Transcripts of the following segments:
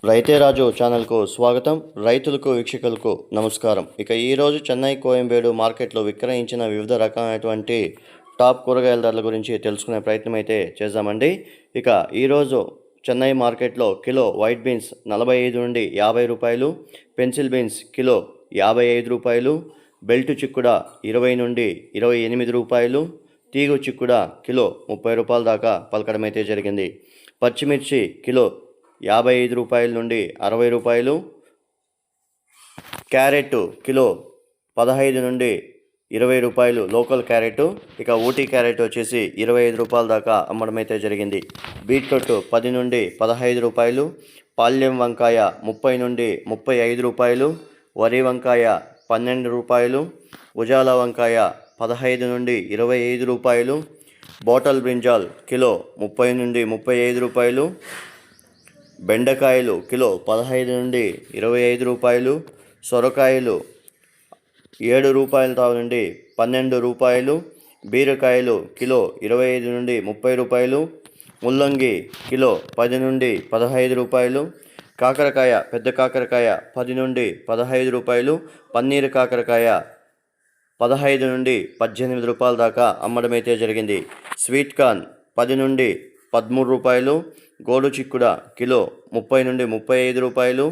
రైతే రాజు ఛానల్కు స్వాగతం. రైతులకు వీక్షకులకు నమస్కారం. ఇక ఈరోజు చెన్నై కోయంబేడు మార్కెట్లో విక్రయించిన వివిధ రకమైనటువంటి టాప్ కూరగాయల ధరల గురించి తెలుసుకునే ప్రయత్నం అయితే చేద్దామండి. ఇక ఈరోజు చెన్నై మార్కెట్లో కిలో వైట్ బీన్స్ 45 నుండి 50 రూపాయలు, పెన్సిల్ బీన్స్ కిలో 55 రూపాయలు, బెల్ట్ చిక్కుడ 20 నుండి 28 రూపాయలు, తీగు చిక్కుడ కిలో 30 రూపాయల దాకా పలకడం అయితే జరిగింది. పచ్చిమిర్చి కిలో 55 రూపాయల నుండి 60 రూపాయలు, క్యారెట్ కిలో 15 నుండి 20 రూపాయలు లోకల్ క్యారెట్. ఇక ఊటీ క్యారెట్ వచ్చేసి 25 రూపాయల దాకా అమ్మడం అయితే జరిగింది. బీట్రూట్ 10 నుండి 15 రూపాయలు, పాల్యం వంకాయ 30 నుండి 35 రూపాయలు, వరి వంకాయ 12 రూపాయలు, ఉజాల వంకాయ 15 నుండి 25 రూపాయలు, బాటల్ బ్రింజాల్ కిలో 30 నుండి 35 రూపాయలు, బెండకాయలు కిలో 15 నుండి 25 రూపాయలు, సొరకాయలు 7 రూపాయల నుండి 12 రూపాయలు, బీరకాయలు కిలో 25 నుండి 30 రూపాయలు, ముల్లంగి కిలో 10 నుండి 15 రూపాయలు, కాకరకాయ పెద్ద కాకరకాయ 10 నుండి 15 రూపాయలు, పన్నీరు కాకరకాయ 15 నుండి 18 రూపాయల దాకా అమ్మడం అయితే జరిగింది. స్వీట్ కార్న్ 10 నుండి 13 రూపాయలు, గోడు చిక్కుడ కిలో 30 నుండి 35 రూపాయలు,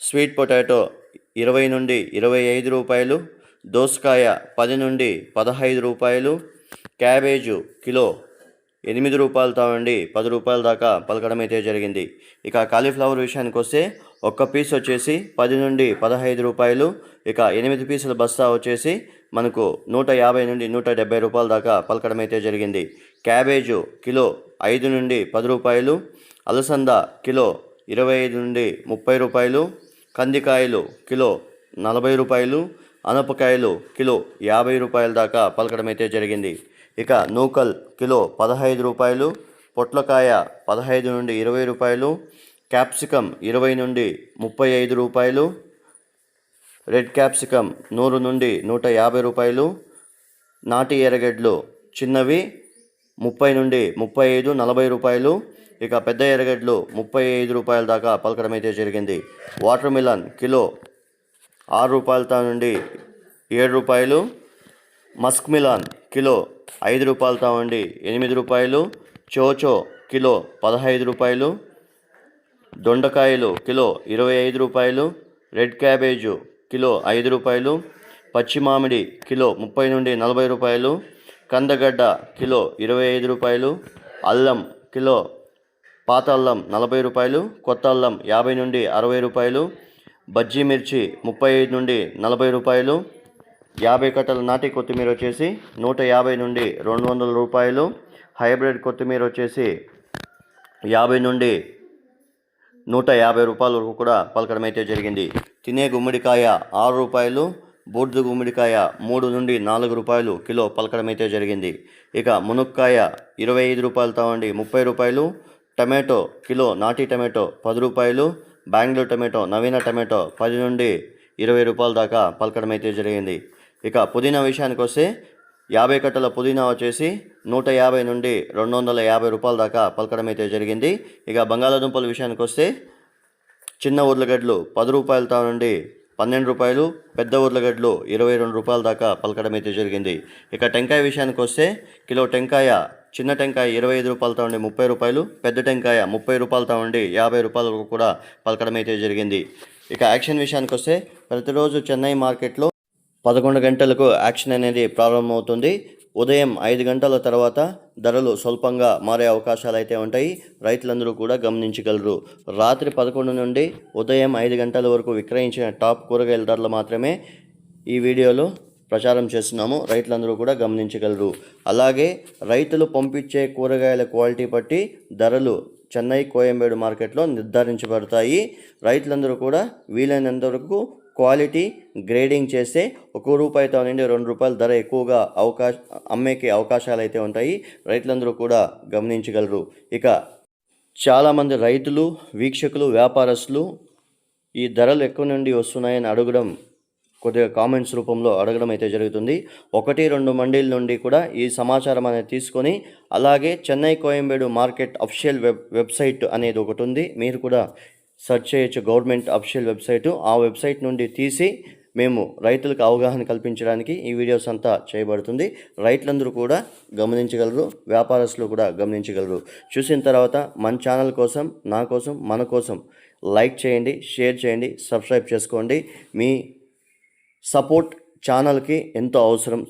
స్వీట్ పొటాటో 20 నుండి 25 రూపాయలు, దోసకాయ 10 నుండి 15 రూపాయలు, క్యాబేజు కిలో 8 రూపాయలతో నుండి 10 రూపాయల దాకా పలకడం అయితే జరిగింది. ఇక కాలీఫ్లవర్ విషయానికి వస్తే ఒక్క పీస్ వచ్చేసి 10 నుండి 15 రూపాయలు, ఇక 8 పీసుల బస్తా వచ్చేసి మనకు 150 నుండి 170 రూపాయల దాకా పలకడం అయితే జరిగింది. క్యాబేజు కిలో 5 నుండి 10 రూపాయలు, అలసంద కిలో 25 నుండి 30 రూపాయలు, కందికాయలు కిలో 40 రూపాయలు, అనపకాయలు కిలో 50 రూపాయల దాకా పలకడం అయితే జరిగింది. ఇక నూకల్ కిలో 15 రూపాయలు, పొట్లకాయ 15 నుండి 20 రూపాయలు, క్యాప్సికమ్ 20 నుండి 35 రూపాయలు, రెడ్ క్యాప్సికమ్ 100 నుండి 150 రూపాయలు, నాటి ఎర్రగడ్డలు చిన్నవి 30 నుండి 35 40 రూపాయలు, ఇక పెద్ద ఎర్రగడ్డలు 35 రూపాయల దాకా పలకడం అయితే జరిగింది. వాటర్ మిలన్ కిలో 6 రూపాయలతో నుండి 7 రూపాయలు, మస్క్ మిలాన్ కిలో 5 రూపాయలతో నుండి 8 రూపాయలు, చోచో కిలో 15 రూపాయలు, దొండకాయలు కిలో 25 రూపాయలు, రెడ్ క్యాబేజు కిలో 5 రూపాయలు, పచ్చి మామిడి కిలో 30 నుండి 40 రూపాయలు, కందగడ్డ కిలో 25 రూపాయలు, అల్లం కిలో పాత అల్లం 40 రూపాయలు, కొత్త అల్లం 50 నుండి 60 రూపాయలు, బజ్జీ మిర్చి 35 నుండి 40 రూపాయలు, 50 కట్టల నాటి కొత్తిమీర వచ్చేసి 150 నుండి 200 రూపాయలు, హైబ్రిడ్ కొత్తిమీర వచ్చేసి 50 నుండి 150 రూపాయల వరకు కూడా పలకడం అయితే జరిగింది. తినే గుమ్మడికాయ 6 రూపాయలు, బూడిద గుమ్మడికాయ 3 నుండి 4 రూపాయలు కిలో పలకడం అయితే జరిగింది. ఇక మునక్కాయ 25 రూపాయలతో నుండి 30 రూపాయలు, టమాటో కిలో నాటి టమాటో 10 రూపాయలు, బెంగళూరు టమాటో నవీన టమాటో 10 నుండి 20 రూపాయల దాకా పలకడం అయితే జరిగింది. ఇక పుదీనా విషయానికి వస్తే 50 కట్టల పుదీనా వచ్చేసి 150 నుండి 250 రూపాయల దాకా పలకడం అయితే జరిగింది. ఇక బంగాళాదుంపల విషయానికి వస్తే చిన్న ఉర్లగడ్డలు 10 రూపాయలతో నుండి 12 రూపాయలు, పెద్ద ఉర్లగడ్డలు 22 రూపాయల దాకా పలకడం అయితే జరిగింది. ఇక టెంకాయ విషయానికి వస్తే కిలో టెంకాయ చిన్న టెంకాయ 25 రూపాయలతో నుండి 30 రూపాయలు, పెద్ద టెంకాయ 30 రూపాయలతో నుండి 50 రూపాయల వరకు కూడా పలకడం అయితే జరిగింది. ఇక యాక్షన్ విషయానికి వస్తే ప్రతిరోజు చెన్నై మార్కెట్లో 11 గంటలకు యాక్షన్ అనేది ప్రారంభమవుతుంది. ఉదయం 5 గంటల తర్వాత ధరలు స్వల్పంగా మారే అవకాశాలు అయితే ఉంటాయి. రైతులందరూ కూడా గమనించగలరు. రాత్రి 11 నుండి ఉదయం 5 గంటల వరకు విక్రయించిన టాప్ కూరగాయల ధరలు మాత్రమే ఈ వీడియోలో ప్రచారం చేస్తున్నాము. రైతులందరూ కూడా గమనించగలరు. అలాగే రైతులు పంపించే కూరగాయల క్వాలిటీ బట్టి ధరలు చెన్నై కోయంబేడు మార్కెట్లో నిర్ధారించబడతాయి. రైతులందరూ కూడా వీలైనంత వరకు క్వాలిటీ గ్రేడింగ్ చేస్తే ₹1 నుండి ₹2 ధర ఎక్కువగా అమ్మేకి అవకాశాలు అయితే ఉంటాయి. రైతులందరూ కూడా గమనించగలరు. ఇక చాలామంది రైతులు, వీక్షకులు, వ్యాపారస్తులు ఈ ధరలు ఎక్కడి నుండి వస్తున్నాయని అడగడం, కొద్దిగా కామెంట్స్ రూపంలో అడగడం అయితే జరుగుతుంది. 1-2 మండీల నుండి కూడా ఈ సమాచారం అనేది తీసుకొని, అలాగే Chennai Koyambedu market official website అనేది ఒకటి ఉంది. మీరు కూడా సెర్చ్ చేయొచ్చు. Government official website. ఆ వెబ్సైట్ నుండి తీసి మేము రైతులకు అవగాహన కల్పించడానికి ఈ వీడియోస్ అంతా చేయబడుతుంది. రైతులందరూ కూడా గమనించగలరు, వ్యాపారస్తులు కూడా గమనించగలరు. చూసిన తర్వాత మన ఛానల్ కోసం, నా కోసం, మన కోసం లైక్ చేయండి, షేర్ చేయండి, సబ్స్క్రైబ్ చేసుకోండి. మీ సపోర్ట్ ఛానల్కి ఎంతో అవసరం.